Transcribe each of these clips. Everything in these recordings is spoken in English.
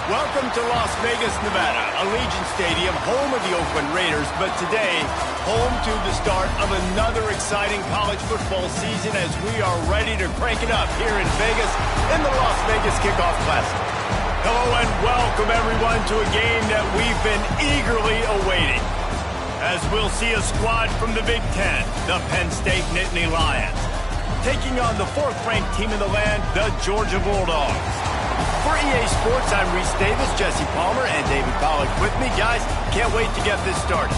Welcome to Las Vegas, Nevada, Allegiant Stadium, home of the Oakland Raiders, but today, home to the start of another exciting college football season as we are ready to crank it up here in Vegas in the Las Vegas Kickoff Classic. Hello and welcome everyone to a game that we've been eagerly awaiting, as we'll see a squad from the Big Ten, the Penn State Nittany Lions, taking on the fourth-ranked team in the land, the Georgia Bulldogs. For EA Sports, I'm Reese Davis, Jesse Palmer, and David Pollack with me. Guys, can't wait to get this started.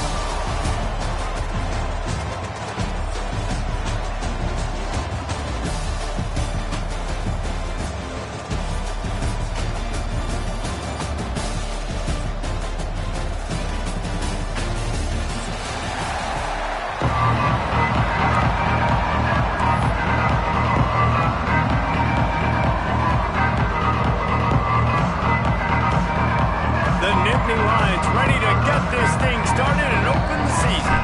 Lions ready to get this thing started and open the season.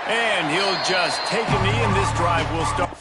And he'll just take a knee, and this drive will start.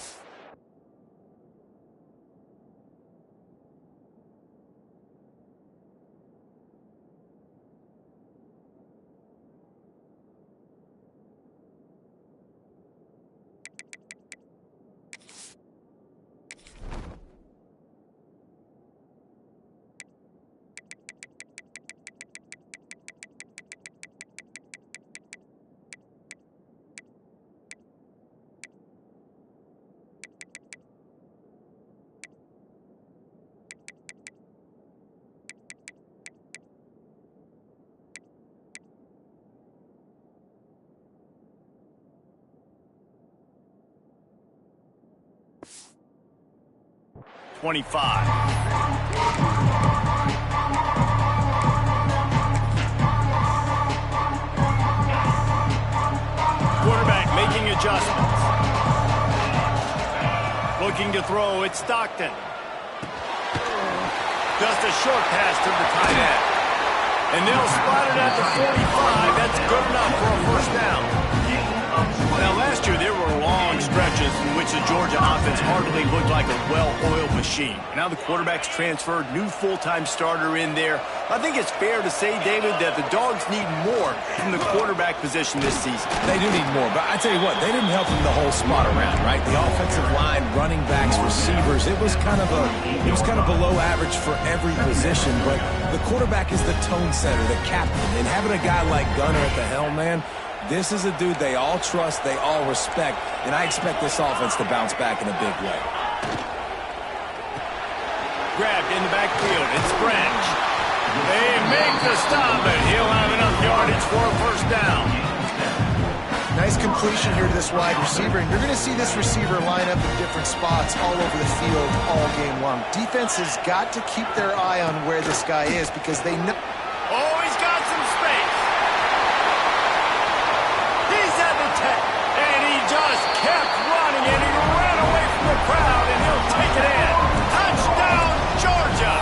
Quarterback making adjustments. Looking to throw, it's Stockton. Just a short pass to the tight end. And they'll spot it at the 45. That's good enough for a first down. Now, last year, there were long stretches in which the Georgia offense hardly looked like a well-oiled machine. Now the quarterback's transferred, new full-time starter in there. I think it's fair to say, David, that the Dogs need more from the quarterback position this season. They do need more, but I tell you what, they didn't help them the whole spot around, right? The offensive line, running backs, receivers, it was kind of below average for every position, but the quarterback is the tone setter, the captain, and having a guy like Gunner at the helm, man, this is a dude they all trust, they all respect, and I expect this offense to bounce back in a big way. Grabbed in the backfield, it's French. They make the stop, and he'll have enough yardage for a first down. Nice completion here to this wide receiver, and you're going to see this receiver line up in different spots all over the field all game long. Defense has got to keep their eye on where this guy is because they know... Oh, he's got some space. He's at the 10, and he just kept running, and he ran away from the crowd, and he'll take it in. Touchdown, Georgia!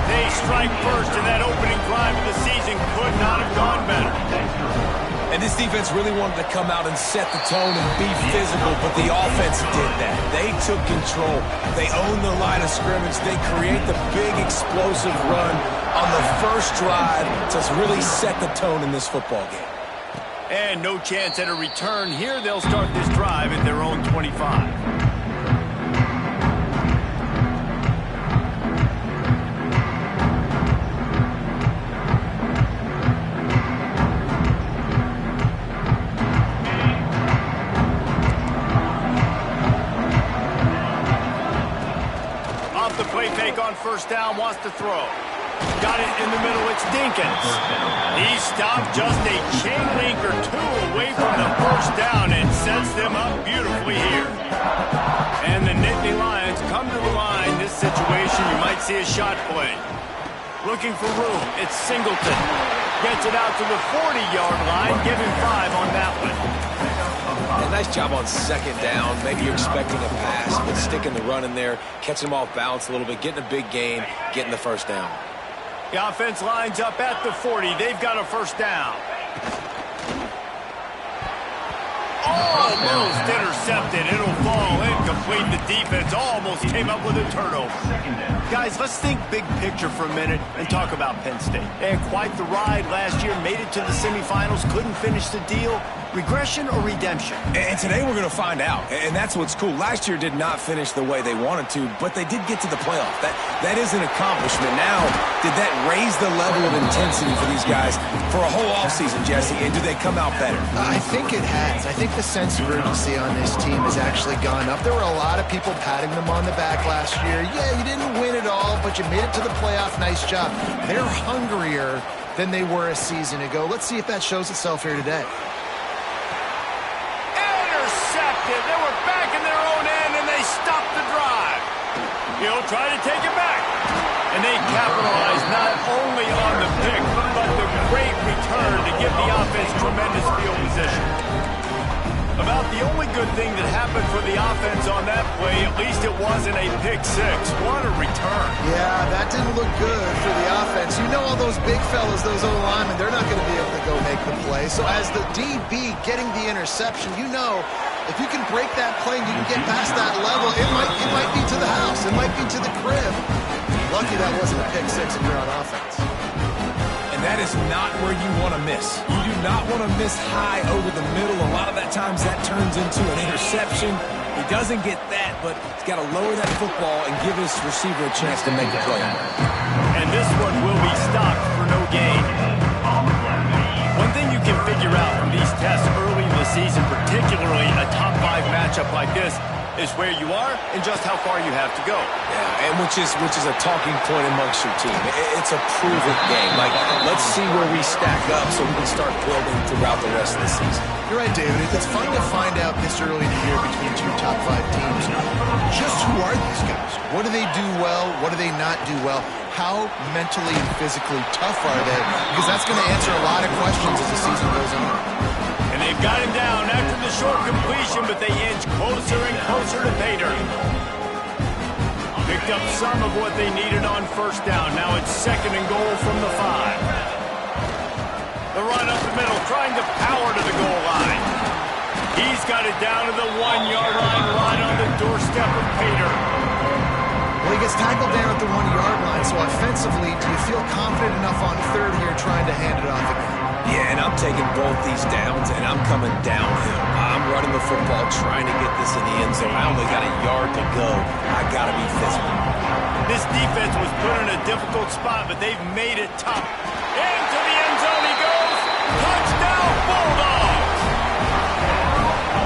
They strike first, and that opening drive of the season could not have gone better. And this defense really wanted to come out and set the tone and be physical, but the offense did that. They took control. They owned the line of scrimmage. They create the big explosive run on the first drive to really set the tone in this football game. And no chance at a return here. They'll start this drive at their own 25. On first down, wants to throw. Got it in the middle, it's Dinkins. He stopped just a chain link or two away from the first down and sets them up beautifully here. And the Nittany Lions come to the line. This situation, you might see a shot play. Looking for room, it's Singleton. Gets it out to the 40-yard line, give him 5 on that one. A nice job on second down. Maybe you're expecting a pass, but sticking the run in there, catching them off balance a little bit, getting a big gain, getting the first down. The offense lines up at the 40. They've got a first down. Oh, Almost intercepted. It'll fall incomplete. The defense almost came up with a turnover. Guys, let's think big picture for a minute and talk about Penn State. They had quite the ride last year, made it to the semifinals, couldn't finish the deal. Regression or redemption? And today we're going to find out. And that's what's cool. Last year did not finish the way they wanted to, but they did get to the playoff. That is an accomplishment. Now, did that raise the level of intensity for these guys for a whole offseason, Jesse? And do they come out better? I think it has. I think the sense of urgency on this team has actually gone up. There were a lot of people patting them on the back last year. Yeah, you didn't win it all, but you made it to the playoff. Nice job. They're hungrier than they were a season ago. Let's see if that shows itself here today. They were back in their own end, and they stopped the drive. He'll try to take it back. And they capitalized not only on the pick, but the great return to give the offense tremendous field position. About the only good thing that happened for the offense on that play, at least it wasn't a pick six. What a return. Yeah, that didn't look good for the offense. You know all those big fellas, those O-linemen, they're not going to be able to go make the play. So as the DB getting the interception, you know if you can break that play and you can get past that level, it might be to the house. It might be to the crib. Lucky that wasn't a pick six if you're on offense. And that is not where you want to miss. You do not want to miss high over the middle. A lot of that times that turns into an interception. He doesn't get that, but he's got to lower that football and give his receiver a chance to make the play. And this one will be stopped for no gain. One thing you can figure out from these tests early in the season, particularly a top 5 matchup like this, is where you are and just how far you have to go. Yeah, and which is a talking point amongst your team. It's a prove-it game. Like, let's see where we stack up so we can start building throughout the rest of the season. You're right, David. It's fun to find out this early in the year between two top 5 teams. Just who are these guys? What do they do well? What do they not do well? How mentally and physically tough are they? Because that's going to answer a lot of questions as the season goes on. And they've got him down after the short completion, but they inch closer and closer to pay dirt. Picked up some of what they needed on first down. Now it's 2nd and goal from the 5. The run up the middle, trying to power to the goal line. He's got it down to the 1-yard line, right on the doorstep of pay dirt. Well, he gets tackled down at the 1-yard line, so offensively, do you feel confident enough on 3rd here trying to hand it off again? Yeah, and I'm taking both these downs, and I'm coming downhill. I'm running the football, trying to get this in the end zone. I only got a yard to go. I got to be physical. This defense was put in a difficult spot, but they've made it tough. Into the end zone he goes. Touchdown, Bulldogs!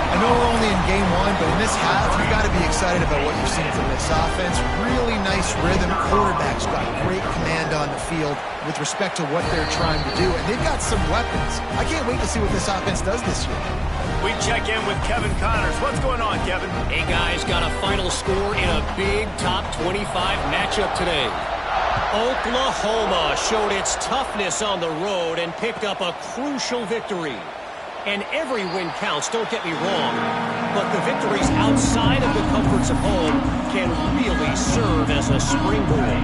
I know we're only in game 1, but in this half, you got to be excited about what you've seen from this offense. Really nice rhythm. Quarterback's got great command on the field with respect to what they're trying to do, and they've got some weapons. I can't wait to see what this offense does this year. We check in with Kevin Connors. What's going on, Kevin? Hey, guys, got a final score in a big top 25 matchup today. Oklahoma showed its toughness on the road and picked up a crucial victory. And every win counts, don't get me wrong, but the victories outside of the comforts of home can really serve as a springboard.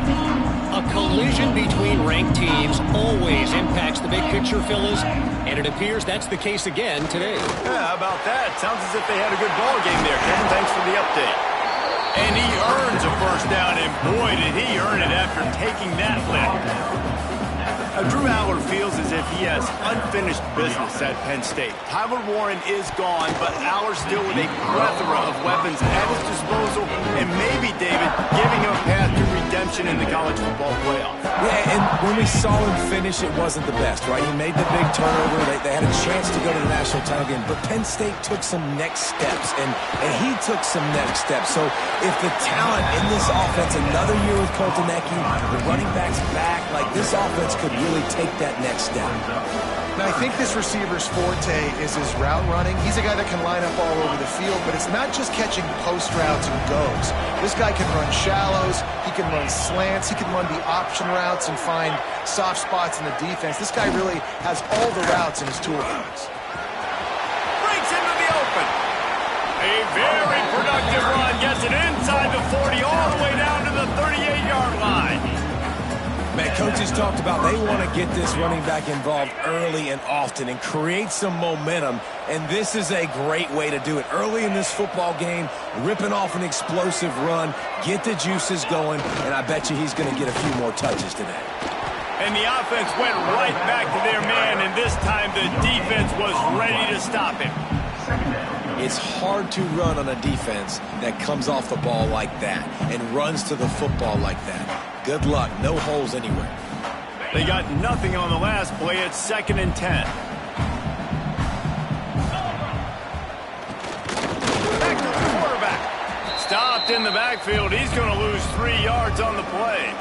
A collision between ranked teams always impacts the big picture, fellas, and it appears that's the case again today. Yeah, how about that? Sounds as if they had a good ball game there, Kevin. Thanks for the update. And he earns a first down, and boy, did he earn it after taking that lift. Drew Aller feels as if he has unfinished business at Penn State. Tyler Warren is gone, but Aller still with a plethora of weapons at his disposal, and maybe, David, giving him a path to redemption in the college football playoff. Yeah, and when we saw him finish, it wasn't the best, right? He made the big turnover. They had a chance to go to the national title game, but Penn State took some next steps, and he took some next steps. So if the talent in this offense, another year with Colton Ecke, the running backs back, like this offense could really take that next step. Now, I think this receiver's forte is his route running. He's a guy that can line up all over the field, but it's not just catching post routes and goes. This guy can run shallows, he can run slants, he can run the option routes and find soft spots in the defense. This guy really has all the routes in his toolbox. Breaks into the open. A very productive run. Gets it inside the 40, all the way down to the 38-yard line. Man, coaches talked about they want to get this running back involved early and often and create some momentum, and this is a great way to do it. Early in this football game, ripping off an explosive run, get the juices going, and I bet you he's going to get a few more touches today. And the offense went right back to their man, and this time the defense was ready to stop him. It's hard to run on a defense that comes off the ball like that and runs to the football like that. Good luck. No holes anywhere. They got nothing on the last play. It's 2nd and 10. Back to the quarterback. Stopped in the backfield. He's going to lose 3 yards on the play.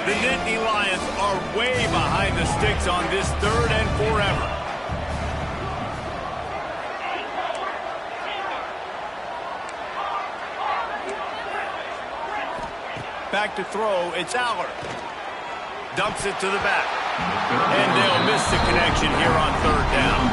The Nittany Lions are way behind the sticks on this 3rd and forever. Back to throw, it's Aller. Dumps it to the back. And they'll miss the connection here on 3rd down.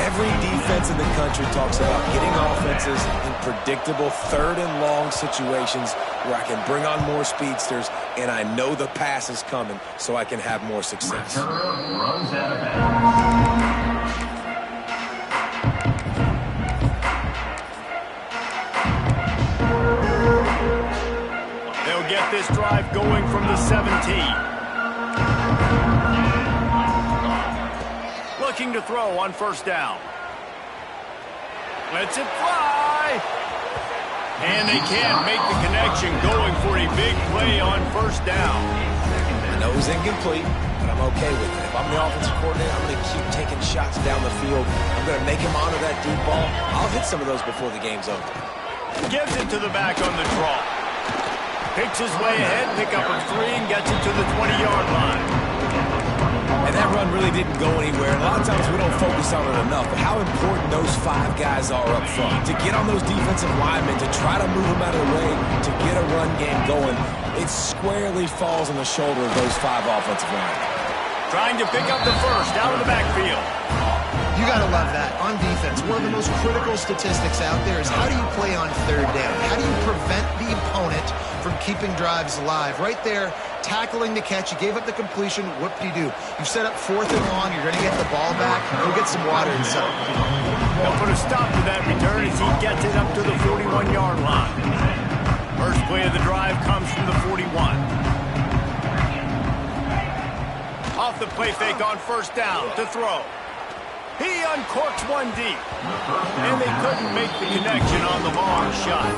Every defense in the country talks about getting offenses in predictable 3rd and long situations where I can bring on more speedsters and I know the pass is coming so I can have more success. Runs out of bounds. They'll get this drive going from the 17. Looking to throw on 1st down. Lets it fly. And they can't make the connection, going for a big play on 1st down. I know it was incomplete, but I'm okay with it. If I'm the offensive coordinator, I'm going to keep taking shots down the field. I'm going to make him honor that deep ball. I'll hit some of those before the game's over. Gives it to the back on the draw. Picks his way ahead, pick up a 3, and gets it to the 20-yard line. And that run really didn't go anywhere. And a lot of times we don't focus on it enough, but how important those 5 guys are up front. To get on those defensive linemen, to try to move them out of the way, to get a run game going, it squarely falls on the shoulder of those 5 offensive linemen. Trying to pick up the 1st out of the backfield. You got to love that. On defense, one of the most critical statistics out there is how do you play on 3rd down? How do you prevent the opponent from keeping drives alive? Right there, tackling the catch. You gave up the completion. Whoop-de-doo. You set up 4th and long. You're going to get the ball back. Go get some water inside. They'll put a stop to that return as he gets it up to the 41-yard line. First play of the drive comes from the 41. Off the play fake on 1st down to throw. He uncorks one deep. And they couldn't make the connection on the long shot.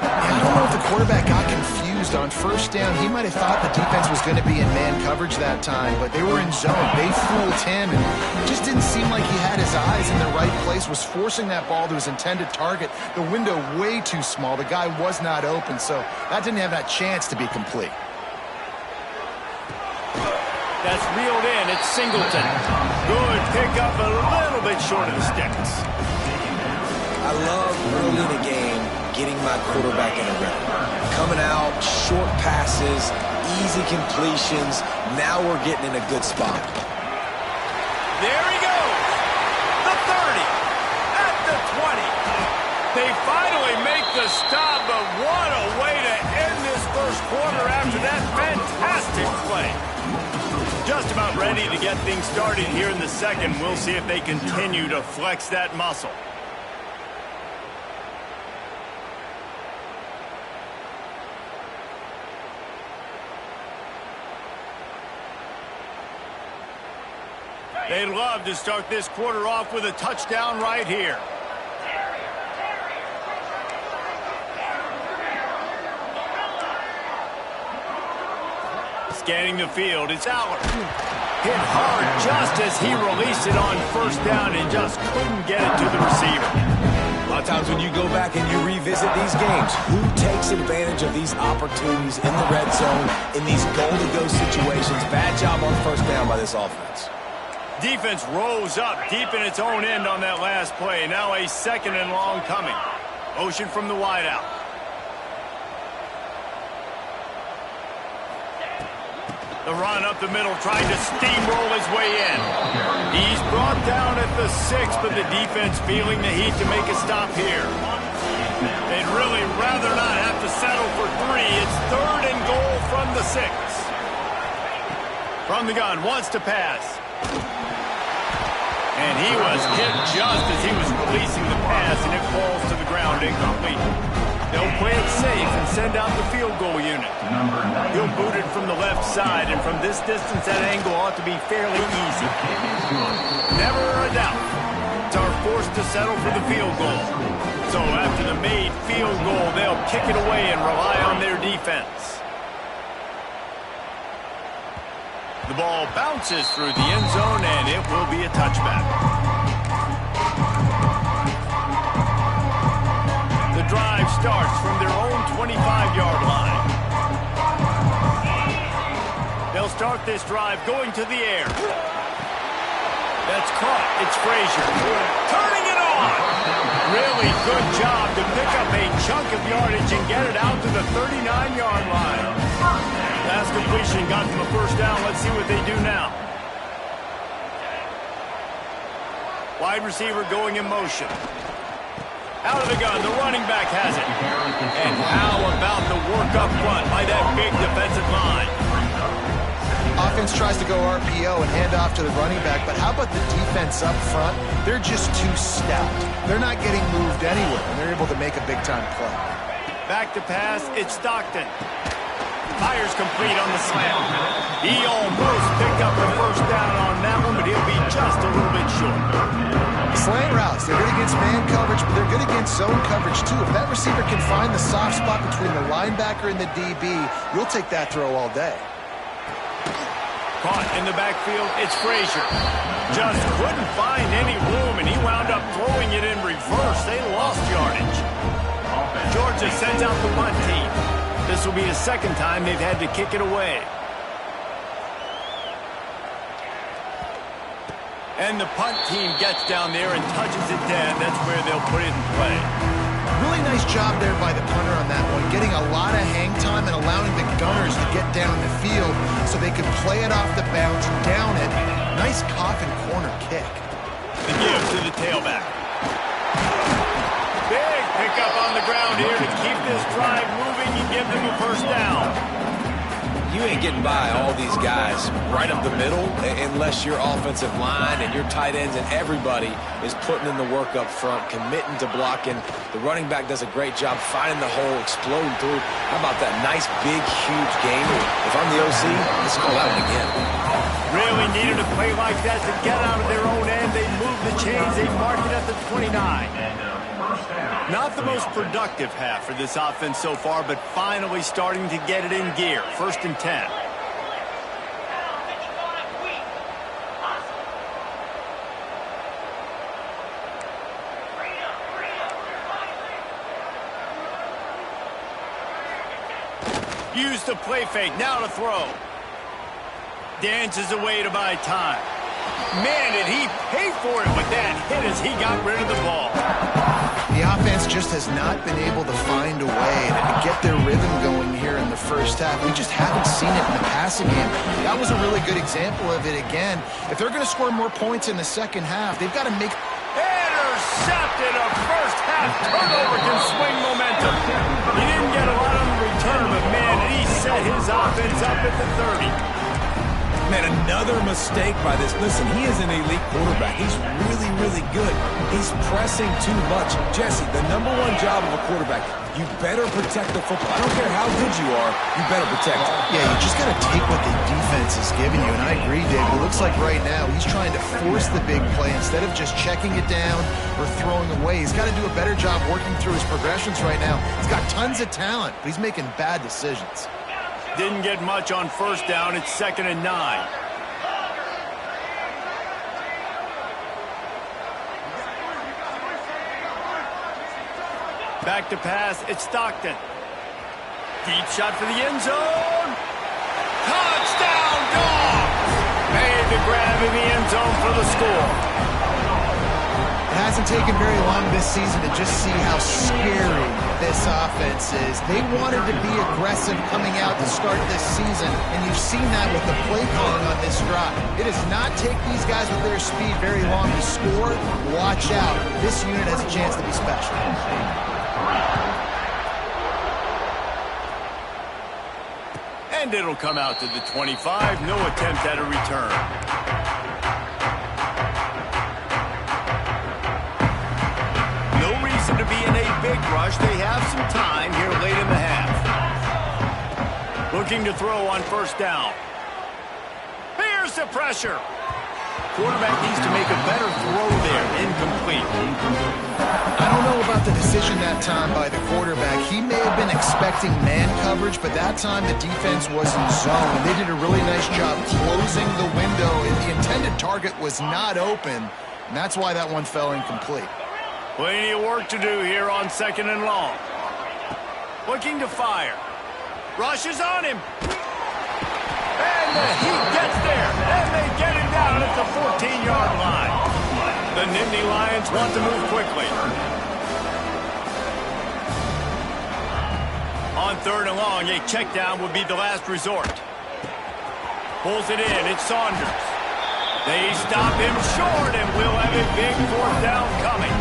I don't know if the quarterback got confused on 1st down. He might have thought the defense was going to be in man coverage that time, but they were in zone. They fooled him, and it just didn't seem like he had his eyes in the right place, was forcing that ball to his intended target. The window way too small. The guy was not open, so that didn't have that chance to be complete. That's reeled in. It's Singleton. Good pickup, a little bit short of the sticks. I love early in the game getting my quarterback in a rhythm. Coming out, short passes, easy completions. Now we're getting in a good spot. There he goes. The 30. At the 20. They finally make the stop, but what a way to end this 1st quarter after that fantastic play. Just about ready to get things started here in the 2nd. We'll see if they continue to flex that muscle. They'd love to start this quarter off with a touchdown right here. Scanning the field, it's Aller. Hit hard just as he released it on 1st down and just couldn't get it to the receiver. A lot of times when you go back and you revisit these games, who takes advantage of these opportunities in the red zone, in these goal-to-go situations? Bad job on 1st down by this offense. Defense rose up deep in its own end on that last play. Now a 2nd and long coming. Motion from the wideout. The run up the middle, trying to steamroll his way in. He's brought down at the 6, but the defense feeling the heat to make a stop here. They'd really rather not have to settle for 3. It's 3rd and goal from the 6. From the gun, wants to pass. And he was hit just as he was releasing the pass, and it falls to the ground incomplete. They'll play it safe and send out the field goal unit. He'll boot it from the left side, and from this distance, that angle ought to be fairly easy. Never a doubt. Are forced to settle for the field goal. So after the made field goal, they'll kick it away and rely on their defense. The ball bounces through the end zone, and it will be a touchback. The drive starts from their own 25-yard line. They'll start this drive going to the air. That's caught. It's Frazier. Turning it on. Really good job to pick up a chunk of yardage and get it out to the 39-yard line. Last completion got them a first down. Let's see what they do now. Wide receiver going in motion. Out of the gun, the running back has it. And how about the work up front by that big defensive line? Offense tries to go RPO and hand off to the running back, but how about the defense up front? They're just too stout. They're not getting moved anywhere, and they're able to make a big-time play. Back to pass, it's Stockton. Fires complete on the slam. He almost picked up the first down on that one, but he'll be just a little bit short. Slant routes, they're good against man coverage, but they're good against zone coverage, too. If that receiver can find the soft spot between the linebacker and the DB, you'll take that throw all day. Caught in the backfield, it's Frazier. Just couldn't find any room, and he wound up throwing it in reverse. They lost yardage. Georgia sends out the punt team. This will be the second time they've had to kick it away. And the punt team gets down there and touches it dead. That's where they'll put it in play. Really nice job there by the punter on that one, getting a lot of hang time and allowing the gunners to get down the field so they could play it off the bounce, down it. Nice coffin corner kick. The give to the tailback. Big pickup on the ground here to keep this drive moving and give them a first down. You ain't getting by all these guys right up the middle unless your offensive line and your tight ends and everybody is putting in the work up front, committing to blocking. The running back does a great job finding the hole, exploding through. How about that nice, big, huge game? If I'm the OC, let's call that one again. Really needed a play like that to get out of their own end. They moved the chains. They marked it at the 29. Not the most productive half for this offense so far, but finally starting to get it in gear. 1st and 10. Use the play fake. Now to throw. Dances away to buy time. Man, did he pay for it with that hit as he got rid of the ball. The offense just has not been able to find a way to get their rhythm going here in the first half. We just haven't seen it in the passing game. That was a really good example of it again. If they're going to score more points in the second half, they've got to make... Intercepted. A first half turnover can swing momentum. He didn't get a lot on the return, but man, did he set his offense up at the 30. Man, another mistake by this. Listen, he is an elite quarterback. He's really, really good. He's pressing too much. Jesse, the #1 job of a quarterback, you better protect the football. I don't care how good you are, you better protect it. Yeah, you just got to take what the defense is giving you, and I agree, David. It looks like right now he's trying to force the big play instead of just checking it down or throwing away. He's got to do a better job working through his progressions right now. He's got tons of talent, but he's making bad decisions. Didn't get much on first down. It's 2nd and 9. Back to pass. It's Stockton. Deep shot for the end zone. Touchdown, Dogs! Made the grab in the end zone for the score. hasn't taken very long this season to just see how scary this offense is. They wanted to be aggressive coming out to start this season, and you've seen that with the play calling on this drive. It does not take these guys with their speed very long to score. Watch out. This unit has a chance to be special. And it'll come out to the 25. No attempt at a return. No reason to be in a big rush. They have some time here late in the half. Looking to throw on first down. Here's the pressure. Quarterback needs to make a better throw there. Incomplete. I don't know about the decision that time by the quarterback. He may have been expecting man coverage, but that time the defense was in zone. They did a really nice job closing the window, and the intended target was not open, and that's why that one fell incomplete. Plenty of work to do here on 2nd and long. Looking to fire. Rushes on him. And he gets there. And they get him down at the 14-yard line. The Nittany Lions want to move quickly. On 3rd and long, a check down would be the last resort. Pulls it in. It's Saunders. They stop him short, and we'll have a big 4th down coming.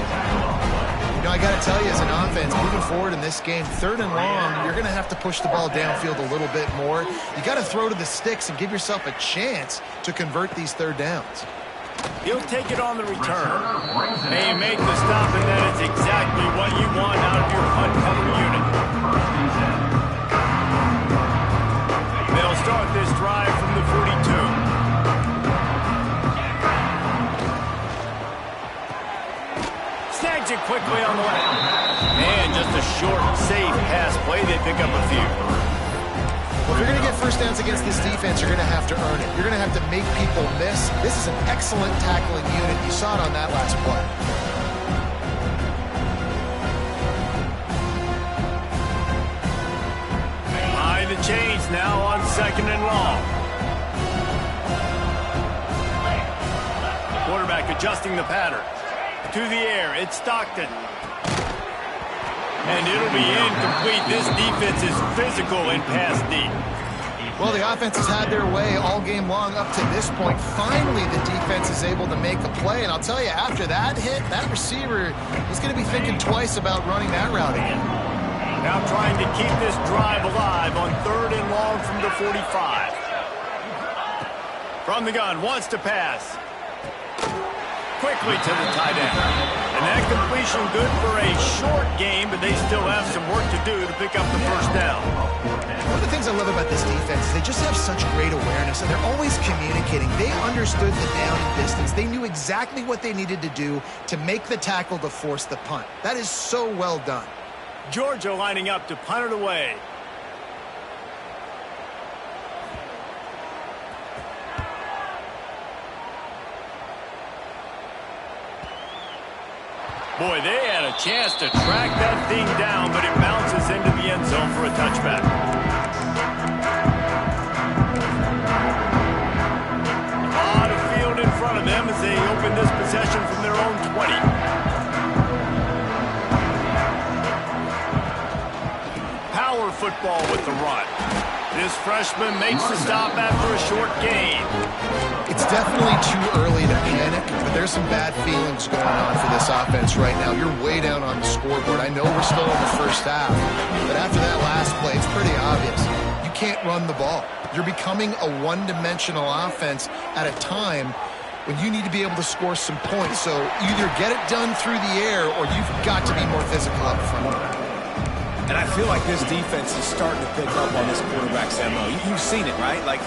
You know, I got to tell you, as an offense, moving forward in this game, 3rd and long, you're going to have to push the ball downfield a little bit more. You got to throw to the sticks and give yourself a chance to convert these 3rd downs. He'll take it on the return. They make the stop, and that is exactly what you want out of your punt cover unit. They'll start this drive from the 42. Snags it quickly on the left. And just a short, safe pass play. They pick up a few. Well, if you're going to get first downs against this defense, you're going to have to earn it. You're going to have to make people miss. This is an excellent tackling unit. You saw it on that last play. Behind the chains now on 2nd and long. Quarterback adjusting the pattern. To the air, it's Stockton. And it'll be incomplete. This defense is physical and pass deep. Well, the offense has had their way all game long up to this point. Finally, the defense is able to make a play. And I'll tell you, after that hit, that receiver is going to be thinking twice about running that route again. Now trying to keep this drive alive on 3rd and long from the 45. From the gun, wants to pass. Quickly to the tight end. And that completion good for a short game, but they still have some work to do to pick up the first down. One of the things I love about this defense is they just have such great awareness, and they're always communicating. They understood the down and distance. They knew exactly what they needed to do to make the tackle to force the punt. That is so well done. Georgia lining up to punt it away. Boy, they had a chance to track that thing down, but it bounces into the end zone for a touchback. A lot of field in front of them as they open this possession from their own 20. Power football with the run. This freshman makes the stop after a short gain. It's definitely too early to panic, but there's some bad feelings going on for this offense right now. You're way down on the scoreboard. I know we're still in the first half, but after that last play, it's pretty obvious. You can't run the ball. You're becoming a one-dimensional offense at a time when you need to be able to score some points. So either get it done through the air or you've got to be more physical up front. And I feel like this defense is starting to pick up on this quarterback's MO. You've seen it, right? Like,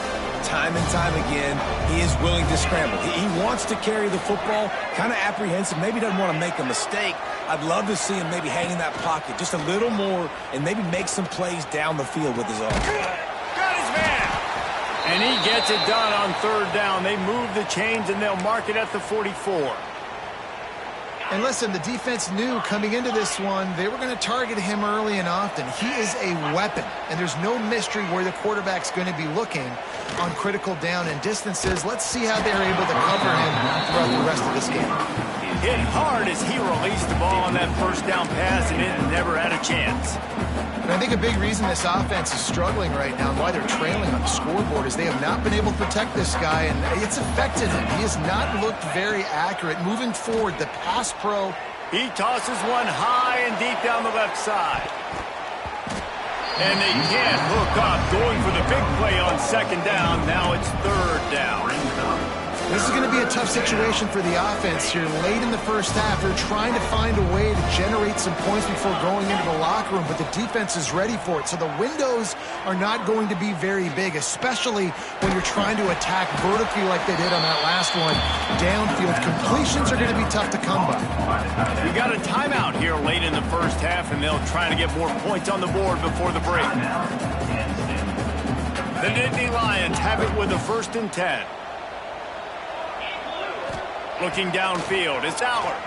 time and time again, he is willing to scramble. He wants to carry the football, kind of apprehensive, maybe doesn't want to make a mistake. I'd love to see him maybe hang in that pocket just a little more and maybe make some plays down the field with his arm. Got his man! And he gets it done on 3rd down. They move the chains, and they'll mark it at the 44. And listen, the defense knew coming into this one, they were going to target him early and often. He is a weapon, and there's no mystery where the quarterback's going to be looking on critical down and distances. Let's see how they're able to cover him throughout the rest of this game. Hit hard as he released the ball on that first down pass, and it never had a chance. And I think a big reason this offense is struggling right now and why they're trailing on the scoreboard is they have not been able to protect this guy, and it's affected him. He has not looked very accurate. Moving forward, the pass pro. He tosses one high and deep down the left side. And they can't hook up, going for the big play on second down. Now it's third down. This is going to be a tough situation for the offense here late in the first half. They're trying to find a way to generate some points before going into the locker room, but the defense is ready for it. So the windows are not going to be very big, especially when you're trying to attack vertically like they did on that last one. Downfield completions are going to be tough to come by. We got a timeout here late in the first half, and they'll try to get more points on the board before the break. The Nittany Lions have it with a 1st and 10. Looking downfield, it's Allard.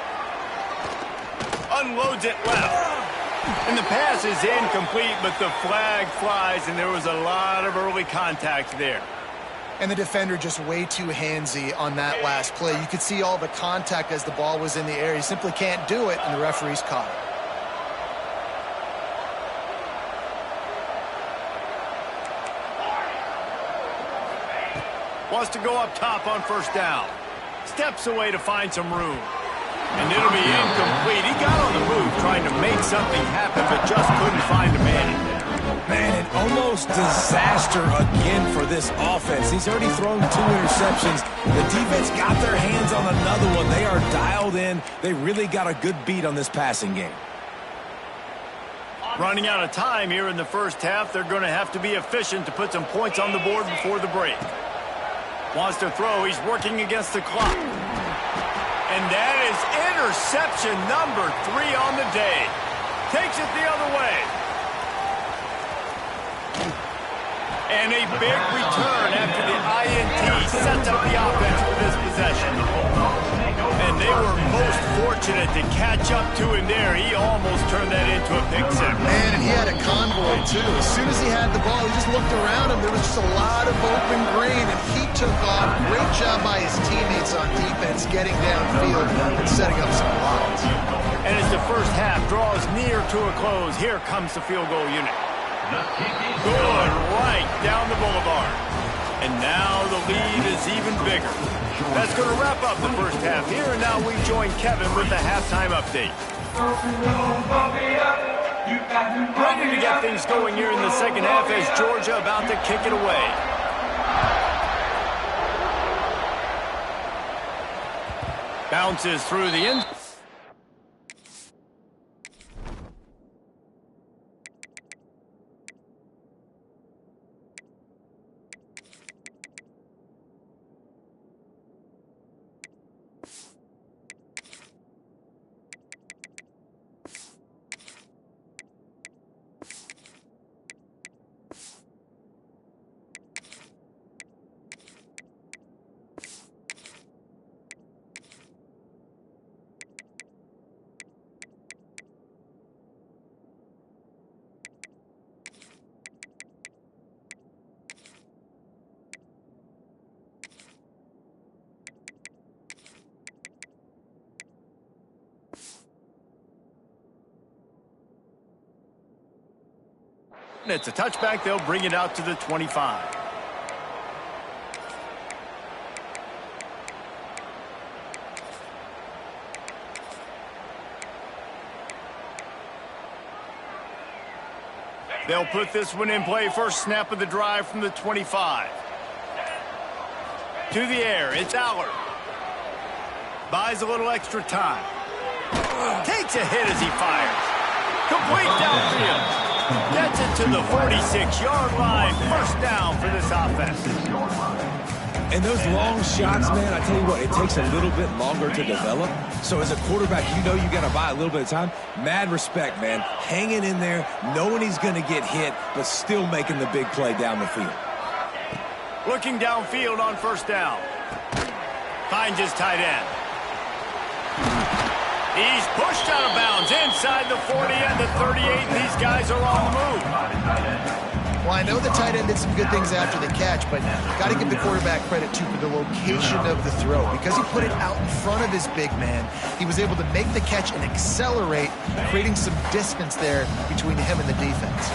Unloads it left. And the pass is incomplete, but the flag flies, and there was a lot of early contact there. And the defender just way too handsy on that last play. You could see all the contact as the ball was in the air. He simply can't do it, and the referee's caught it. Wants to go up top on 1st down. Steps away to find some room. And it'll be incomplete. He got on the move trying to make something happen, but just couldn't find a man. Man, an almost disaster again for this offense. He's already thrown 2 interceptions. The defense got their hands on another one. They are dialed in. They really got a good beat on this passing game. Running out of time here in the first half. They're going to have to be efficient to put some points on the board before the break. Wants to throw. He's working against the clock. And that is interception number 3 on the day. Takes it the other way. And a big return after the INT sets up the offense for this possession. And they were most fortunate to catch up to him there. He almost turned that into a pick six. Man, and he had a convoy, too. As soon as he had the ball, he just looked around him. There was just a lot of open green, and he took off. Great job by his teammates on defense, getting downfield and setting up some blocks. And as the first half draws near to a close, here comes the field goal unit. Good, right down the boulevard. And now the lead is even bigger. That's going to wrap up the first half here, and now we join Kevin with the halftime update. Ready to get things going here in the second half as Georgia about to kick it away. Bounces through the end. It's a touchback. They'll bring it out to the 25. They'll put this one in play. First snap of the drive from the 25. To the air, it's Allard. Buys a little extra time. Takes a hit as he fires. Complete downfield. Gets it to the 46-yard line. First down for this offense. And those long shots, man, I tell you what, it takes a little bit longer to develop. So as a quarterback, you know you got to buy a little bit of time. Mad respect, man. Hanging in there, knowing he's going to get hit, but still making the big play down the field. Looking downfield on first down. Finds his tight end. He's pushed out of bounds inside the 40 and the 38. These guys are on the move. Well, I know the tight end did some good things after the catch, but got to give the quarterback credit, too, for the location of the throw. Because he put it out in front of his big man, he was able to make the catch and accelerate, creating some distance there between him and the defense.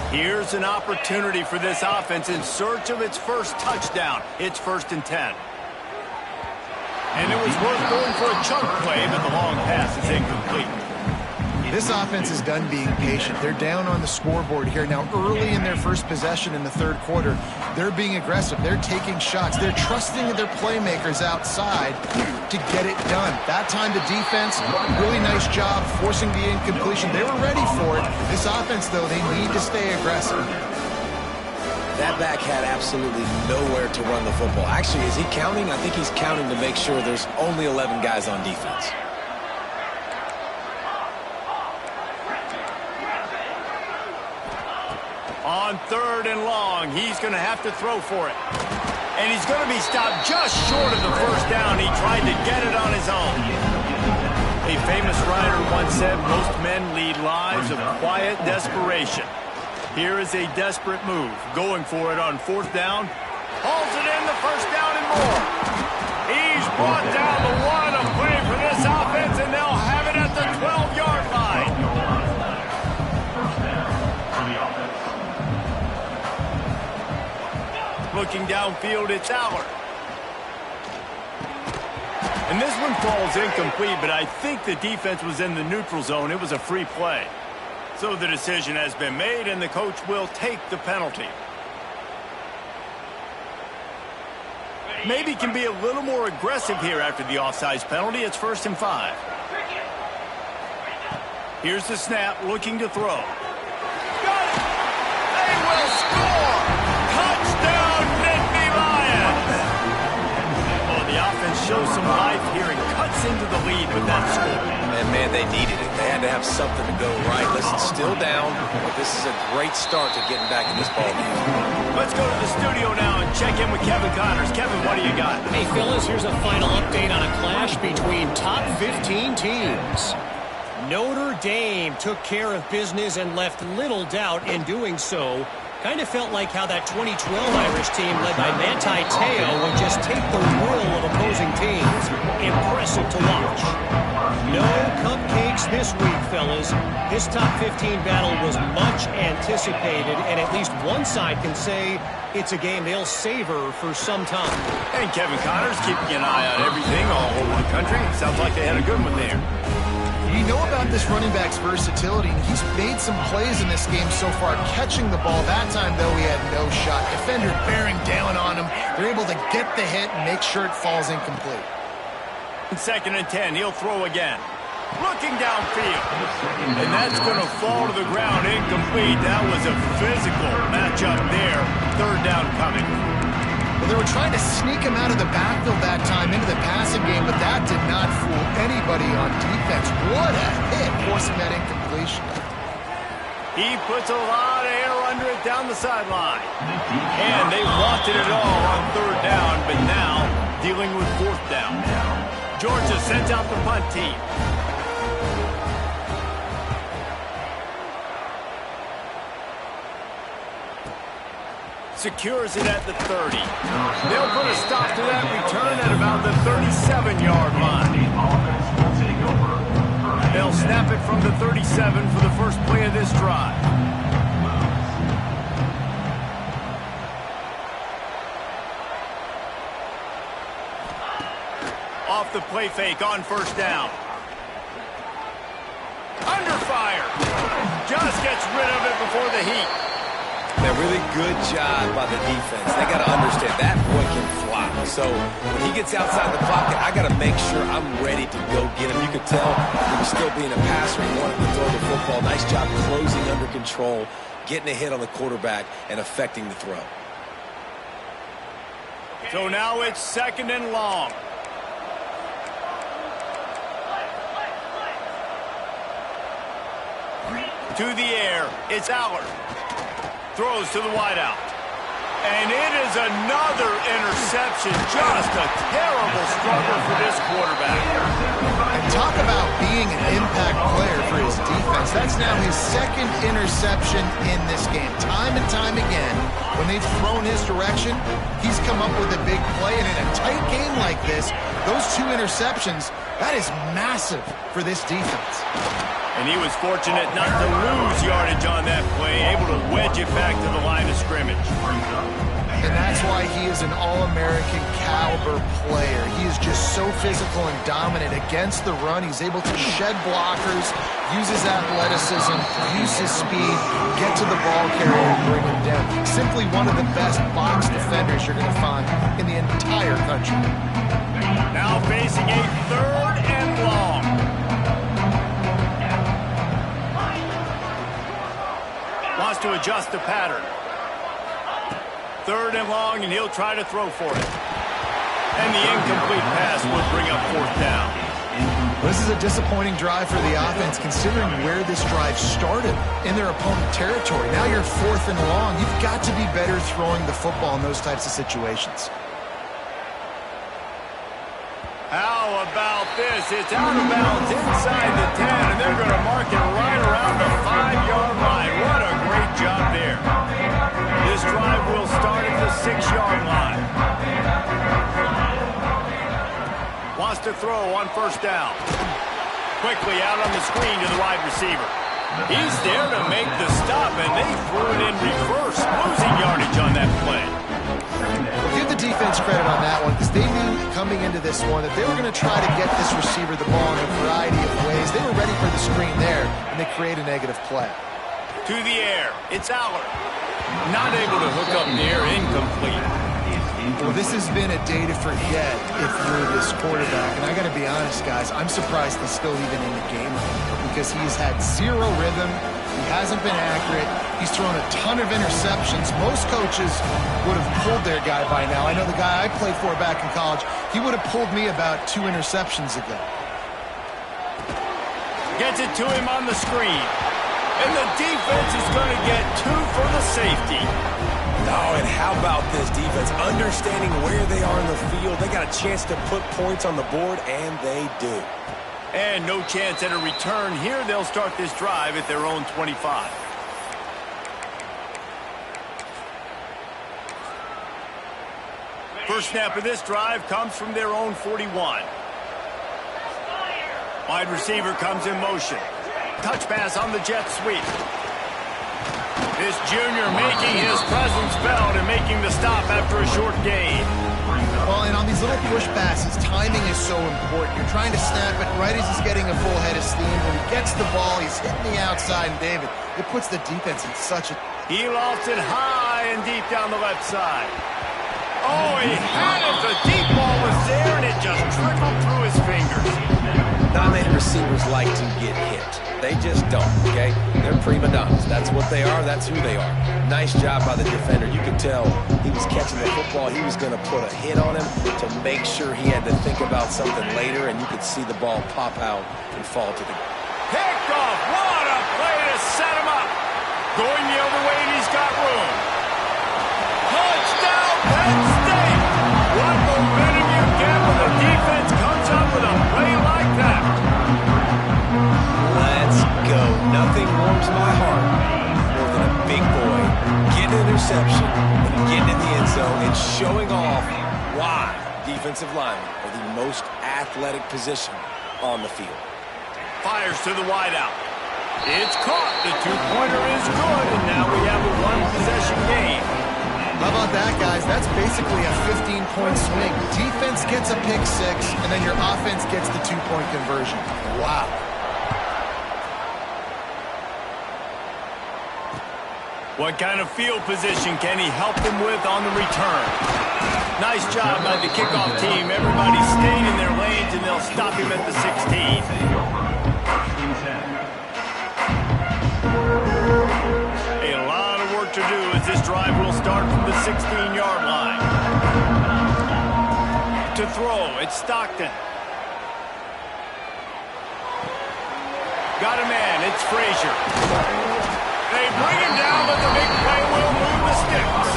Here's an opportunity for this offense in search of its first touchdown. It's 1st and 10. And it was worth going for a chunk play, but the long pass is incomplete. This offense is done being patient. They're down on the scoreboard here. Now, early in their first possession in the third quarter, they're being aggressive. They're taking shots. They're trusting their playmakers outside to get it done. That time, the defense, really nice job forcing the incompletion. They were ready for it. This offense, though, they need to stay aggressive. That back had absolutely nowhere to run the football. Actually, is he counting? I think he's counting to make sure there's only 11 guys on defense. On 3rd and long, he's going to have to throw for it. And he's going to be stopped just short of the first down. He tried to get it on his own. A famous writer once said, most men lead lives of quiet desperation. Here is a desperate move. Going for it on 4th down. Hauls it in, the first down and more. He's brought down the one. A play for this offense, and they'll have it at the 12-yard line. Looking downfield, it's Allard. And this one falls incomplete, but I think the defense was in the neutral zone. It was a free play. So the decision has been made, and the coach will take the penalty. Maybe can be a little more aggressive here after the offsides penalty. It's 1st and 5. Here's the snap, looking to throw. Got it! They will score! Touchdown, Nittany Lions! Oh, the offense shows some life here and cuts into the lead with that score. And, man, they needed it. They had to have something to go right. Listen, still down, but this is a great start to getting back in this ball game. Let's go to the studio now and check in with Kevin Connors. Kevin, what do you got? Hey, fellas, here's a final update on a clash between top 15 teams. Notre Dame took care of business and left little doubt in doing so. Kind of felt like how that 2012 Irish team led by Ncaa26 would just take the will of opposing teams. Impressive to watch. No cupcakes this week, fellas. This top 15 battle was much anticipated, and at least one side can say it's a game they'll savor for some time. And Kevin Connors keeping an eye on everything all over the country. Sounds like they had a good one there. You know about this running back's versatility, and he's made some plays in this game so far, catching the ball. That time, though, he had no shot. Defender bearing down on him. They're able to get the hit and make sure it falls incomplete. 2nd and 10, he'll throw again. Looking downfield. And that's going to fall to the ground incomplete. That was a physical matchup there. 3rd down coming. Well, they were trying to sneak him out of the backfield that time into the passing game, but that did not fool anybody on defense. What a hit, forcing that incompletion. He puts a lot of air under it down the sideline. And they wanted it all on 3rd down, but now dealing with 4th down. Georgia sends out the punt team. Secures it at the 30. They'll put a stop to that return at about the 37-yard line. They'll snap it from the 37 for the first play of this drive. Off the play fake on 1st down. Under fire. Just gets rid of it before the heat. A really good job by the defense. They got to understand that boy can fly. So when he gets outside the pocket, I got to make sure I'm ready to go get him. You could tell he was still being a passer. He wanted to throw the football. Nice job closing under control, getting a hit on the quarterback, and affecting the throw. So now it's 2nd and long. To the air, it's Allard. Throws to the wideout. And it is throws another interception. Just a terrible struggle for this quarterback. And talk about being an impact player for his defense. That's now his second interception in this game. Time and time again, when they've thrown his direction, he's come up with a big play. And in a tight game like this, those 2 interceptions, that is massive for this defense. And he was fortunate not to lose yardage on that play, able to wedge it back to the line of scrimmage. And that's why he is an All-American caliber player. He is just so physical and dominant against the run. He's able to shed blockers, use his athleticism, use his speed, get to the ball carrier and bring him down. Simply one of the best box defenders you're going to find in the entire country. Now facing a 3rd and long. Wants to adjust the pattern. 3rd and long, and he'll try to throw for it. And the incomplete pass will bring up 4th down. This is a disappointing drive for the offense, considering where this drive started in their opponent territory. Now you're 4th and long. You've got to be better throwing the football in those types of situations. How about this? It's out of bounds inside the 10, and they're going to mark it right around the 5-yard line. What a great job there. This drive will start at the 6-yard line. Wants to throw on 1st down. Quickly out on the screen to the wide receiver. He's there to make the stop, and they threw it in reverse, losing yardage on that play. Well, give the defense credit on that one, because they knew coming into this one that they were going to try to get this receiver the ball in a variety of ways. They were ready for the screen there, and they create a negative play. To the air, it's Aller. Not able to hook up near, incomplete. Well, this has been a day to forget if you're this quarterback. And I got to be honest, guys, I'm surprised he's still even in the game because he's had 0 rhythm. He hasn't been accurate. He's thrown a ton of interceptions. Most coaches would have pulled their guy by now. I know the guy I played for back in college, he would have pulled me about 2 interceptions ago. Gets it to him on the screen. And the defense is going to get 2 for the safety. Oh, and how about this defense? Understanding where they are in the field. They got a chance to put points on the board, and they do. And no chance at a return here. They'll start this drive at their own 25. First snap of this drive comes from their own 41. Wide receiver comes in motion. Touch pass on the jet sweep. This junior making his presence felt and making the stop after a short gain. Well, and on these little push passes, timing is so important. You're trying to snap it right as he's getting a full head of steam. When he gets the ball, he's hitting the outside, and David, it puts the defense in such a... He lofts it high and deep down the left side. Oh, he had it. The deep ball was there, and it just trickled through his fingers. Dominated receivers like to get hit. They just don't, okay? They're prima donnas. That's what they are. That's who they are. Nice job by the defender. You could tell he was catching the football. He was going to put a hit on him to make sure he had to think about something later, and you could see the ball pop out and fall to the... Picked off. What a play to set him up. Going the other way, and he's got room. Touchdown, Penn State. What momentum you get when the defense comes up with a play like that. Let's go. Nothing warms my heart more than a big boy getting an interception and getting in the end zone and showing off why defensive linemen are the most athletic position on the field. Fires to the wideout. It's caught. The 2-pointer is good, and now we have a 1-possession game. How about that, guys? That's basically a 15-point swing. Defense gets a pick 6, and then your offense gets the 2-point conversion. Wow. What kind of field position can he help them with on the return? Nice job by the kickoff team. Everybody stayed in their lanes, and they'll stop him at the 16. A lot of work to do as this drive will start from the 16-yard line. To throw, it's Stockton. Got a man, it's Frazier. They bring him down, but the big play will move the sticks.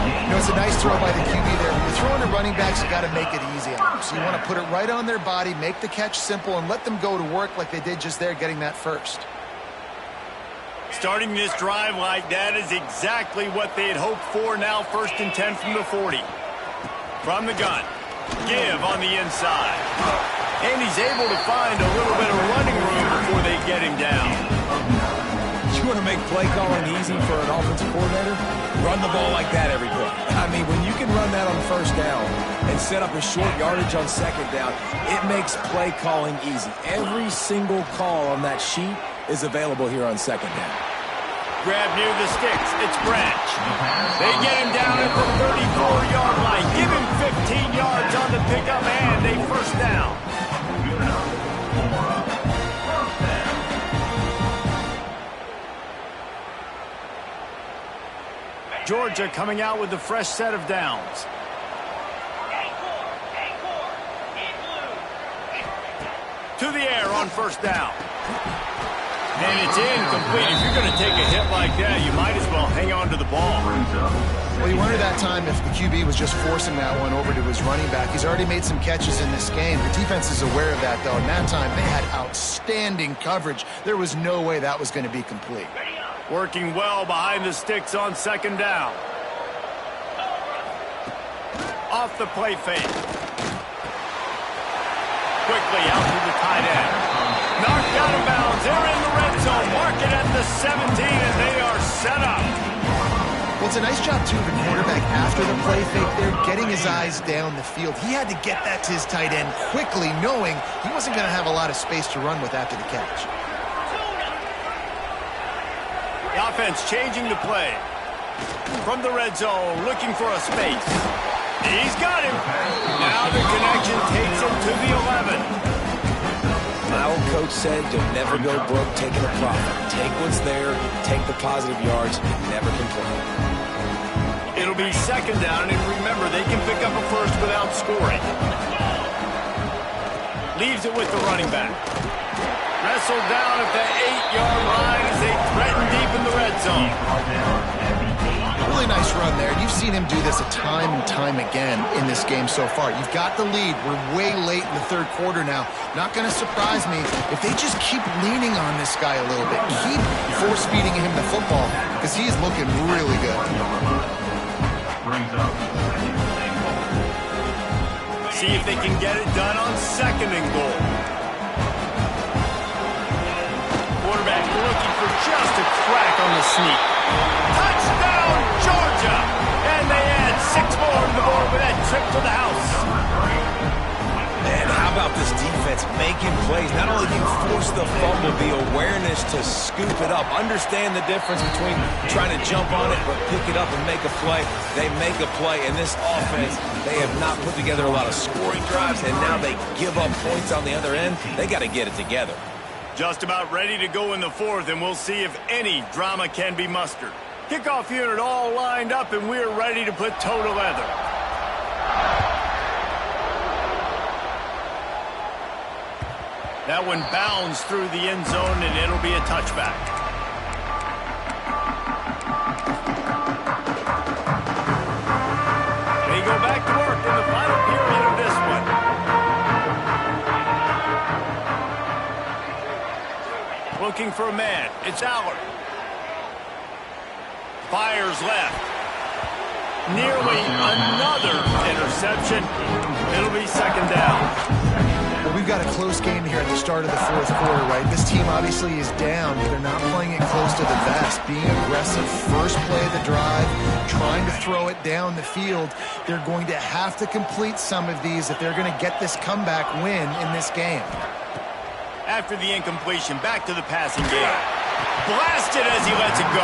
You know, It's a nice throw by the QB there. When you're throwing to running backs, you got to make it easy on them. So you want to put it right on their body, make the catch simple, and let them go to work like they did just there, getting that first. Starting this drive like that is exactly what they had hoped for. Now 1st and 10 from the 40. From the gun. Give on the inside. And he's able to find a little bit of running room before they get him down. You want to make play calling easy for an offensive coordinator? Run the ball like that every play. I mean, when you can run that on 1st down and set up a short yardage on 2nd down, it makes play calling easy. Every single call on that sheet is available here on 2nd down. Grab near the sticks. It's Branch. They get him down at the 34-yard line. Give him 15 yards on the pickup and a 1st down. Georgia coming out with a fresh set of downs. To the air on 1st down. And it's incomplete. If you're going to take a hit like that, you might as well hang on to the ball. Well, you wonder that time if the QB was just forcing that one over to his running back. He's already made some catches in this game. The defense is aware of that, though. And that time, they had outstanding coverage. There was no way that was going to be complete. Working well behind the sticks on 2nd down. Off the play fake. Quickly out to the tight end. Knocked out of bounds. They're in the red zone. Mark it at the 17, and they are set up. Well, it's a nice job, too, of the quarterback after the play fake there, getting his eyes down the field. He had to get that to his tight end quickly, knowing he wasn't going to have a lot of space to run with after the catch. The offense changing the play. From the red zone, looking for a space. He's got him. Now the connection takes him to the 11. My old coach said, you'll never go broke taking a profit. Take what's there, take the positive yards, and never complain. It'll be 2nd down, and remember, they can pick up a 1st without scoring. Leaves it with the running back. Wrestled down at the 8-yard line as they threaten deep in the red zone. Really nice run there. You've seen him do this a time and time again in this game so far. You've got the lead. We're way late in the 3rd quarter now. Not going to surprise me if they just keep leaning on this guy a little bit. Keep force-feeding him the football because he's looking really good. See if they can get it done on 2nd and goal. Quarterback looking for just a crack on the sneak. Touchdown, Georgia! And they add 6 more to the board with that trip to the house. And how about this defense making plays? Not only do you force the fumble, the awareness to scoop it up. Understand the difference between trying to jump on it but pick it up and make a play. They make a play. In this offense, they have not put together a lot of scoring drives, and now they give up points on the other end. They got to get it together. Just about ready to go in the 4th, and we'll see if any drama can be mustered. Kickoff unit all lined up, and we're ready to put toe to leather. That one bounds through the end zone, and it'll be a touchback. They go back to work in the final period of this one. Looking for a man. It's Allard. Fires left. Nearly another interception. It'll be 2nd down. Well, we've got a close game here at the start of the 4th quarter, right? This team obviously is down, but they're not playing it close to the vest. Being aggressive, first play of the drive, trying to throw it down the field. They're going to have to complete some of these if they're going to get this comeback win in this game. After the incompletion, back to the passing game. Blasted as he lets it go.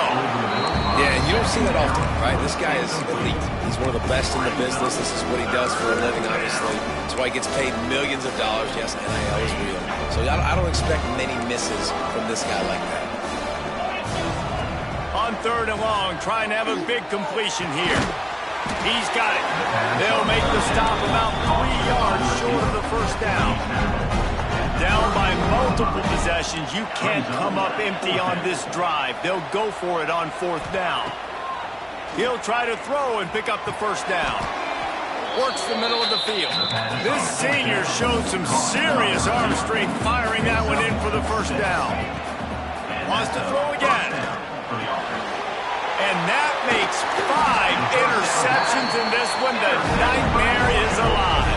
Yeah, and you don't see that often, right? This guy is elite. He's one of the best in the business. This is what he does for a living, obviously. That's why he gets paid millions of dollars. Yes, NIL is real. So I don't expect many misses from this guy like that. On 3rd and long, trying to have a big completion here. He's got it. They'll make the stop about 3 yards short of the 1st down. Down by multiple possessions. You can't come up empty on this drive. They'll go for it on 4th down. He'll try to throw and pick up the first down. Works the middle of the field. This senior showed some serious arm strength firing that one in for the first down. Wants to throw again. And that makes 5 interceptions in this one. The nightmare is alive.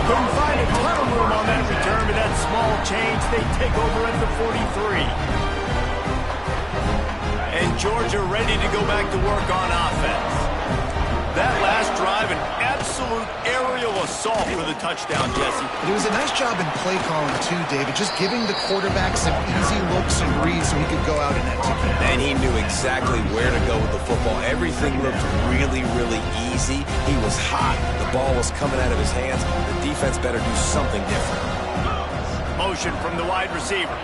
Couldn't find a ton of room on that return, but that small change, they take over at the 43. And Georgia ready to go back to work on offense. That last drive, an absolute aerial assault for the touchdown, Jesse. It was a nice job in play calling, too, David, just giving the quarterback some easy looks and reads so he could go out and execute. And he knew exactly where to go with the football. Everything looked really, really easy. He was hot. The ball was coming out of his hands. The defense better do something different. Motion from the wide receiver.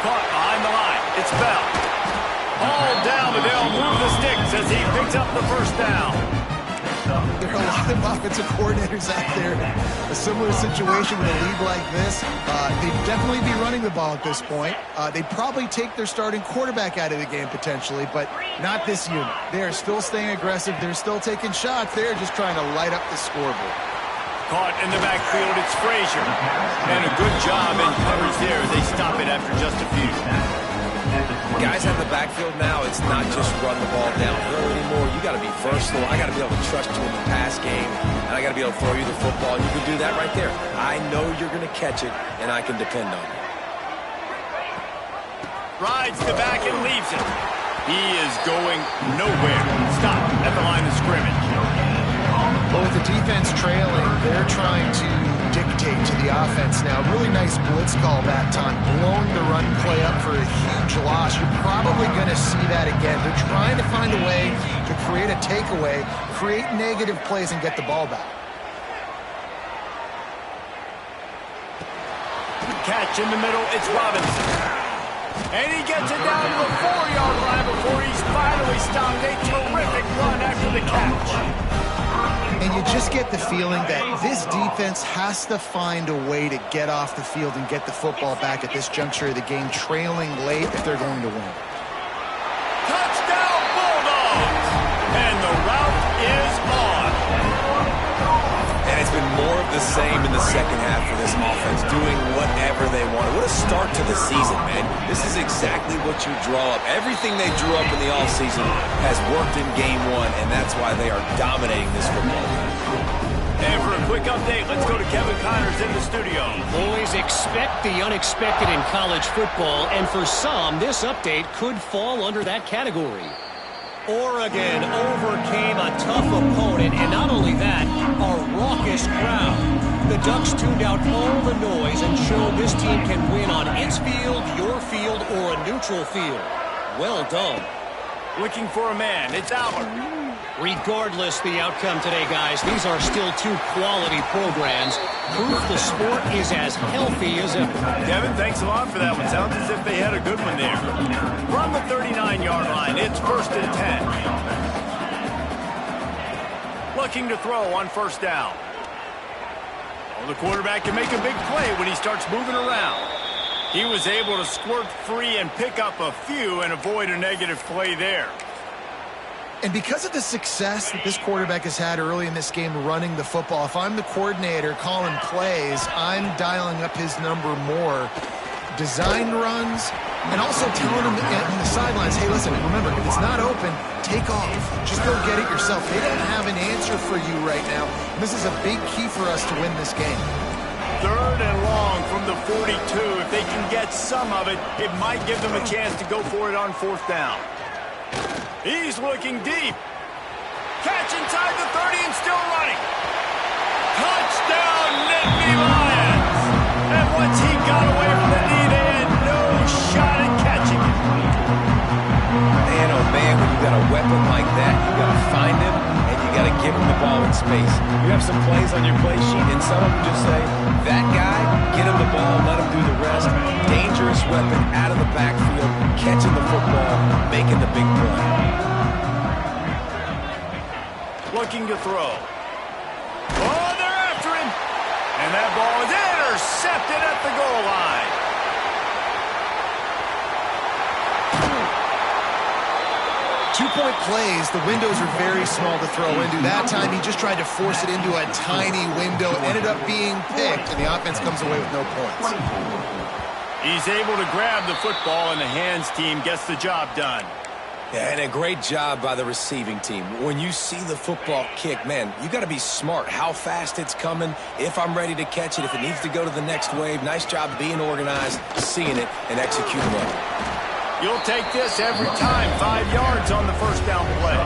Caught behind the line. It's Bell. All down, but they'll move the sticks as he picks up the first down. There are a lot of offensive coordinators out there. A similar situation with a lead like this. They'd definitely be running the ball at this point. They'd probably take their starting quarterback out of the game potentially, but not this unit. They are still staying aggressive. They're still taking shots. They're just trying to light up the scoreboard. Caught in the backfield, it's Frazier. And a good job in coverage there. They stop it after just a few. Guys have the backfield now. It's not just run the ball downhill anymore. You got to be versatile. I got to be able to trust you in the pass game, and I got to be able to throw you the football. You can do that right there. I know you're going to catch it, and I can depend on it. Rides the back and leaves it. He is going nowhere. Stop at the line of scrimmage. Well, with the defense trailing, they're trying to dictate to the offense now. Really nice blitz call that time, blowing the run play up for a huge loss. You're probably going to see that again. They're trying to find a way to create a takeaway, create negative plays, and get the ball back. Catch in the middle, it's Robinson. And he gets it down to the 4-yard line before he's finally stopped. A terrific run after the catch. And you just get the feeling that this defense has to find a way to get off the field and get the football back at this juncture of the game, trailing late if they're going to win. Touchdown Bulldogs! And the route is on. And it's been more of the same in the second half for this offense, doing whatever they want. What a start to the season, man. This is exactly what you draw up. Everything they drew up in the offseason has worked in game one, and that's why they are dominating this football game. And for a quick update, let's go to Kevin Connors in the studio. Boys, expect the unexpected in college football, and for some, this update could fall under that category. Oregon overcame a tough opponent, and not only that, a raucous crowd. The Ducks tuned out all the noise and showed this team can win on its field, your field, or a neutral field. Well done. Looking for a man, it's Albert. Regardless the outcome today, guys, these are still two quality programs. Proof the sport is as healthy as ever. Kevin, thanks a lot for that one. Sounds as if they had a good one there. From the 39-yard line, it's 1st and 10. Looking to throw on first down. Well, the quarterback can make a big play when he starts moving around. He was able to squirt free and pick up a few and avoid a negative play there. And because of the success that this quarterback has had early in this game running the football, if I'm the coordinator calling plays, I'm dialing up his number more. Designed runs, and also telling him in the sidelines, hey, listen, remember, if it's not open, take off. Just go get it yourself. They don't have an answer for you right now. And this is a big key for us to win this game. 3rd and long from the 42. If they can get some of it, it might give them a chance to go for it on 4th down. He's looking deep. Catch inside the 30 and still running. Touchdown, Nittany Lions. And once he got away from the knee, they had no shot at catching him. Man, oh man, when you got a weapon like that, you got to find him, and you got to give him the ball in space. You have some plays on your play sheet, and some of them just say, that guy, get him the ball, let him do the rest. Dangerous weapon out of the backfield, catching the football, making the big play. Looking to throw. Oh, they're after him. And that ball is intercepted at the goal line. 2-point plays, the windows are very small to throw into. That time, he just tried to force it into a tiny window, ended up being picked, and the offense comes away with no points. He's able to grab the football, and the hands team gets the job done. Yeah, and a great job by the receiving team. When you see the football kick, man, you got to be smart how fast it's coming, if I'm ready to catch it, if it needs to go to the next wave. Nice job being organized, seeing it, and executing well. You'll take this every time. 5 yards on the first down play.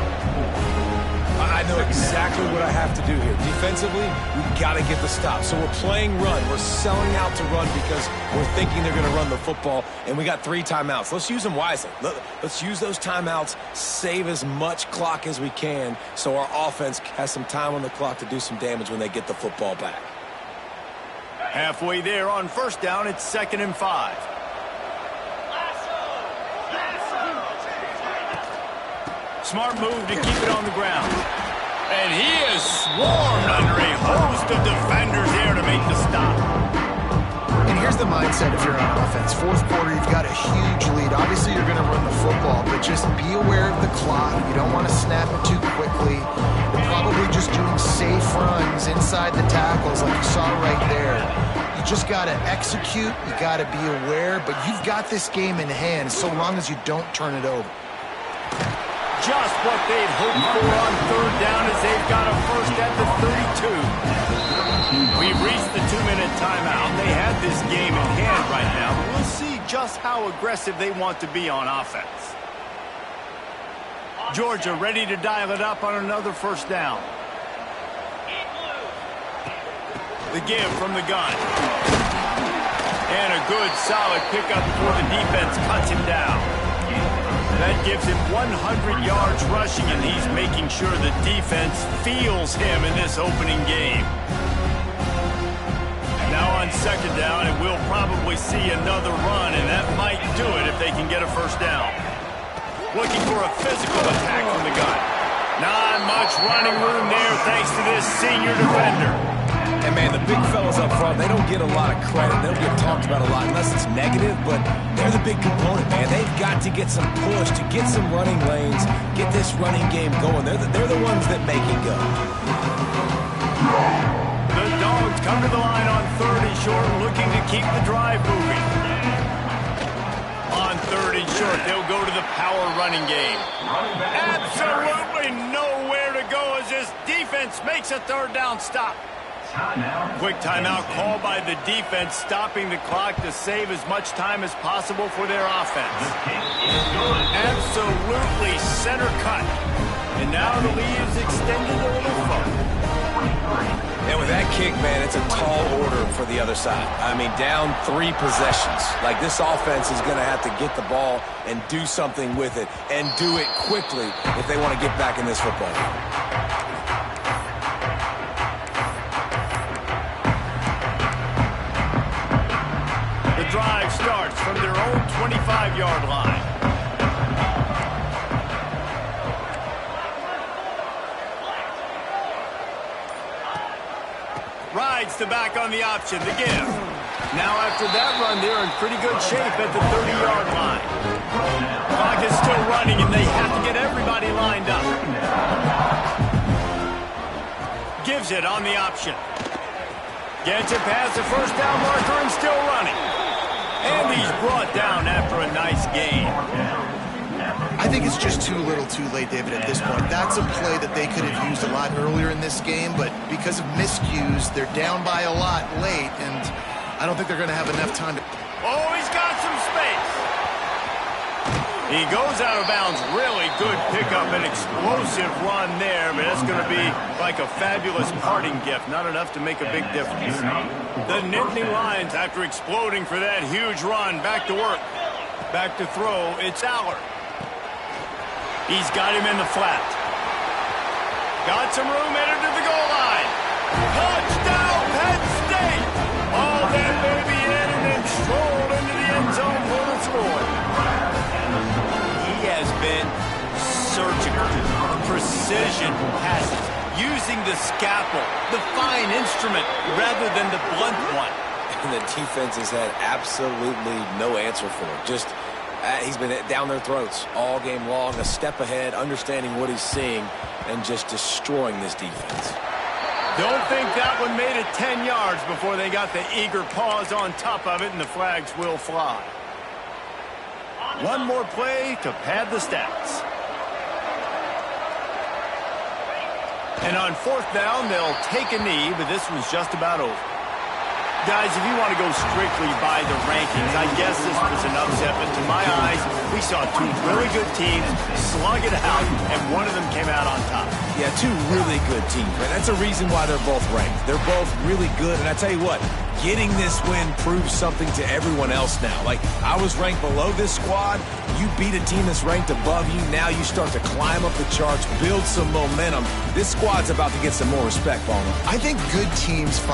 I know exactly what I have to do here. Defensively, we've got to get the stop. So we're playing run. We're selling out to run because we're thinking they're going to run the football, and we got 3 timeouts. Let's use them wisely. Let's use those timeouts, save as much clock as we can so our offense has some time on the clock to do some damage when they get the football back. Halfway there on first down, it's 2nd and 5. Smart move to keep it on the ground. And he is swarmed under a host of defenders there to make the stop. And here's the mindset if you're on offense. Fourth quarter, you've got a huge lead. Obviously, you're going to run the football, but just be aware of the clock. You don't want to snap it too quickly. You're probably just doing safe runs inside the tackles like you saw right there. You just got to execute. You got to be aware, but you've got this game in hand so long as you don't turn it over. Just what they'd hoped for on third down as they've got a first at the 32. We've reached the 2-minute timeout. They have this game in hand right now. We'll see just how aggressive they want to be on offense. Georgia ready to dial it up on another first down. The give from the gun. And a good solid pickup before the defense cuts him down. That gives him 100 yards rushing, and he's making sure the defense feels him in this opening game. Now on second down, and we'll probably see another run, and that might do it if they can get a first down. Looking for a physical attack from the gun. Not much running room there thanks to this senior defender. And, man, the big fellas up front, they don't get a lot of credit. They don't get talked about a lot unless it's negative, but they're the big component, man. They've got to get some push, to get some running lanes, get this running game going. They're the ones that make it go. The Dogs come to the line on 3rd and short, looking to keep the drive moving. On 3rd and short, they'll go to the power running game. Absolutely nowhere to go as this defense makes a 3rd down stop. Quick timeout called by the defense, stopping the clock to save as much time as possible for their offense. Absolutely center cut. And now the lead is extended a little further. And with that kick, man, it's a tall order for the other side. I mean, down 3 possessions. Like, this offense is going to have to get the ball and do something with it, and do it quickly if they want to get back in this football game. Drive starts from their own 25-yard line. Rides the back on the option, the give. Now after that run, they're in pretty good shape at the 30-yard line. Clock is still running, and they have to get everybody lined up. Gives it on the option. Gets it past the first down marker and still running. And he's brought down after a nice gain. I think it's just too little too late, David, at this point. That's a play that they could have used a lot earlier in this game, but because of miscues, they're down by a lot late, and I don't think they're going to have enough time to... Oh, he's got some space. He goes out of bounds. Really good pickup, an explosive run there, but that's going to be like a fabulous parting gift. Not enough to make a big difference. The Nittany Lions, after exploding for that huge run, back to work. Back to throw, it's Aller. He's got him in the flat. Got some room, headed to the goal line. Touchdown, Penn State! All that baby in and then strolled into the end zone for the score. He has been surgical, precision passes, using the scalpel, the fine instrument, rather than the blunt one. And the defense has had absolutely no answer for it. Just He's been down their throats all game long, a step ahead, understanding what he's seeing, and just destroying this defense. Don't think that one made it 10 yards before they got the eager paws on top of it, and the flags will fly. One more play to pad the stats. And on fourth down, they'll take a knee, but this one's just about over. Guys, if you want to go strictly by the rankings, I guess this was an upset, but to my eyes, we saw two really good teams slug it out, and one of them came out on top. Yeah, two really good teams, man. That's a reason why they're both ranked. They're both really good, and I tell you what, getting this win proves something to everyone else now. Like, I was ranked below this squad. You beat a team that's ranked above you. Now you start to climb up the charts, build some momentum. This squad's about to get some more respect, Ballmer. I think good teams find